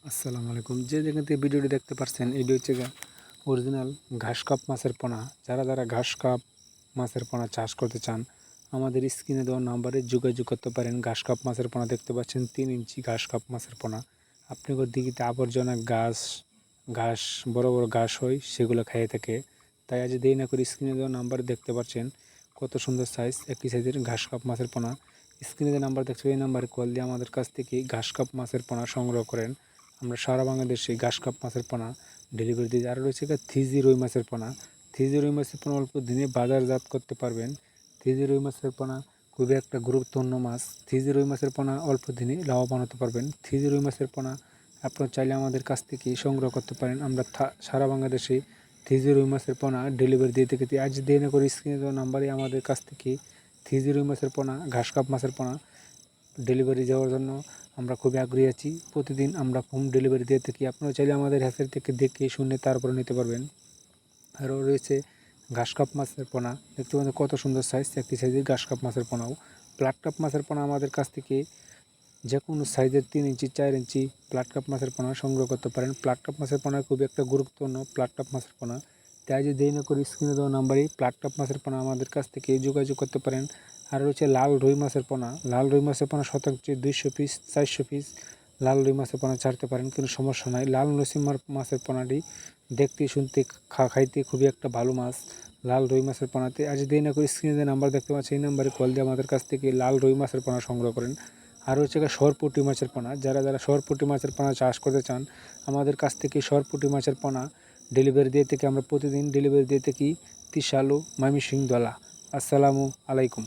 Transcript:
আসসালামু আলাইকুম। যে যেখান থেকে ভিডিওটি দেখতে পাচ্ছেন এটি হচ্ছে অরিজিনাল ঘাস কাপ মাছের পোনা। যারা ঘাস কাপ মাছের পোনা চাষ করতে চান আমাদের স্ক্রিনে দেওয়া নাম্বারে যোগাযোগ করতে পারেন। ঘাস কাপ মাছের পোনা দেখতে পাচ্ছেন 3 ইঞ্চি ঘাস কাপ মাছের পোনা। আপনাদের দিঘিতে আবর্জনা ঘাস বড় বড় ঘাস হয়, সেগুলো খাইয়ে থাকে। তাই আজ দেরি না করে স্ক্রিনে দেওয়া নাম্বারে দেখতে পাচ্ছেন কত সুন্দর সাইজ, একই সাইজের ঘাস কাপ মাছের পোনা। স্ক্রিনে যে নাম্বার দেখছো এই নাম্বারে কল দিয়ে আমাদের কাছ থেকে ঘাস কাপ মাছের পোনা সংগ্রহ করেন। আমরা সারা বাংলাদেশে ঘাস কাপ মাছের পোনা ডেলিভারি দিই। আর রয়েছে 3G রুই মাছের পোনা। 3G রুই মাছের পোনা অল্প দিনে বাজারজাত করতে পারবেন। 3G রুই মাছের পোনা খুবই একটা গুরুত্বপূর্ণ মাছ। 3G রুই মাছের পোনা অল্প দিনে লাভবান হতে পারবেন। 3G রুই মাছের পোনা আপনারা চাইলে আমাদের কাছ থেকে সংগ্রহ করতে পারেন। আমরা সারা বাংলাদেশে 3G রুই মাছের পোনা ডেলিভারি দিয়ে থাকি। আজ দেরি না করে স্ক্রিনে দেওয়া নাম্বারে আমাদের কাছ থেকে 3G রুই মাছের পোনা ঘাস কাপ মাছের পোনা ডেলিভারি দেওয়ার জন্য আমরা খুবই আগ্রহী আছি। প্রতিদিন আমরা হোম ডেলিভারি দিয়ে থাকি। আপনারা চাইলে আমাদের হ্যাচারি থেকে দেখে শুনে তারপরে নিতে পারবেন। আরও রয়েছে ঘাস কাপ মাছের পোনা, দেখতে পাচ্ছেন কত সুন্দর সাইজ, একটি সাইজের ঘাস কাপ মাছের পোনাও। প্লাট কাপ মাছের পোনা আমাদের কাছ থেকে যে কোনো সাইজের 3 ইঞ্চি 4 ইঞ্চি প্লাট কাপ মাছের পোনা সংগ্রহ করতে পারেন। প্লাট কাপ মাছের পোনা খুবই একটা গুরুত্বপূর্ণ প্লাট কাপ মাছের পোনা। তাই যে দেরি না করে স্ক্রিনে দেওয়া নাম্বারে প্লাট কাপ মাছের পোনা আমাদের কাছ থেকে যোগাযোগ করতে পারেন। আর রয়েছে লাল রুই মাছের পোনা। লাল রুই মাছের পোনা শতাংশে 200 পিস 400 পিস লাল রুই মাছের পোনা ছাড়তে পারেন, কোনো সমস্যা নাই। লাল নসিমার মাছের পোনাটি দেখতে শুনতে খাইতে খুবই একটা ভালো মাছ। লাল রুই মাছের পোনাতে আজ দেরি না করে স্ক্রিনে যে নাম্বার দেখতে পাচ্ছেন এই নাম্বারে কল দিয়ে আমাদের কাছ থেকে লাল রুই মাছের পোনা সংগ্রহ করেন। আর হচ্ছে সরপুঁটি মাছের পোনা। যারা সরপুঁটি মাছের পোনা চাষ করতে চান আমাদের কাছ থেকে সরপুঁটি মাছের পোনা ডেলিভারি দিয়ে থাকি। আমরা প্রতিদিন ডেলিভারি দিয়ে থাকি ত্রিশালু, ময়মনসিংহ, দলা। আসসালামু আলাইকুম।